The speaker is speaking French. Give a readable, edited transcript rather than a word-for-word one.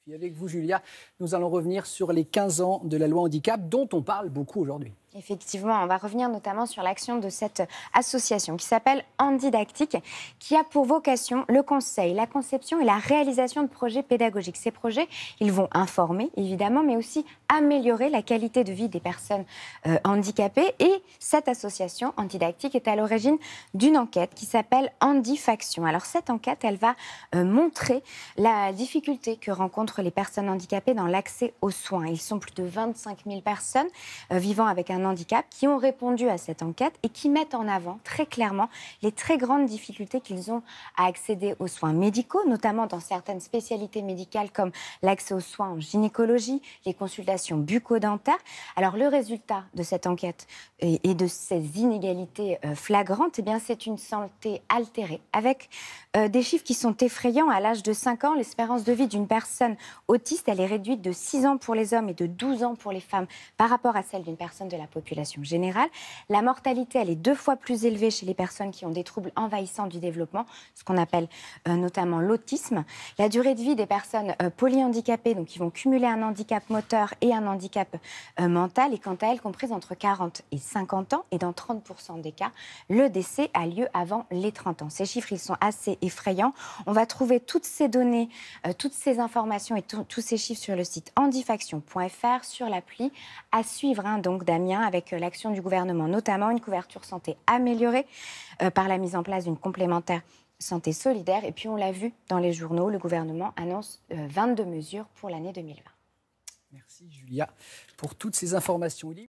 Puis avec vous, Julia, nous allons revenir sur les 15 ans de la loi handicap dont on parle beaucoup aujourd'hui. Effectivement, on va revenir notamment sur l'action de cette association qui s'appelle Handidactique, qui a pour vocation le conseil, la conception et la réalisation de projets pédagogiques. Ces projets, ils vont informer, évidemment, mais aussi améliorer la qualité de vie des personnes handicapées. Et cette association Handidactique est à l'origine d'une enquête qui s'appelle Handifaction. Alors cette enquête, elle va montrer la difficulté que rencontrent les personnes handicapées dans l'accès aux soins. Ils sont plus de 25 000 personnes vivant avec un handicap qui ont répondu à cette enquête et qui mettent en avant très clairement les très grandes difficultés qu'ils ont à accéder aux soins médicaux, notamment dans certaines spécialités médicales comme l'accès aux soins en gynécologie, les consultations bucco-dentaires. Alors le résultat de cette enquête et de ces inégalités flagrantes, eh bien, c'est une santé altérée avec des chiffres qui sont effrayants. À l'âge de 5 ans, l'espérance de vie d'une personne autiste, elle est réduite de 6 ans pour les hommes et de 12 ans pour les femmes par rapport à celle d'une personne de la population générale. La mortalité, elle est 2 fois plus élevée chez les personnes qui ont des troubles envahissants du développement, ce qu'on appelle notamment l'autisme. La durée de vie des personnes polyhandicapées, donc qui vont cumuler un handicap moteur et un handicap mental, est quant à elle comprise entre 40 et 50 ans. Et dans 30% des cas, le décès a lieu avant les 30 ans. Ces chiffres, ils sont assez effrayants. On va trouver toutes ces données, toutes ces informations et tous ces chiffres sur le site handifaction.fr, sur l'appli à suivre, donc Damien, avec l'action du gouvernement, notamment une couverture santé améliorée par la mise en place d'une complémentaire santé solidaire. Et puis on l'a vu dans les journaux, le gouvernement annonce 22 mesures pour l'année 2020. Merci Julia pour toutes ces informations.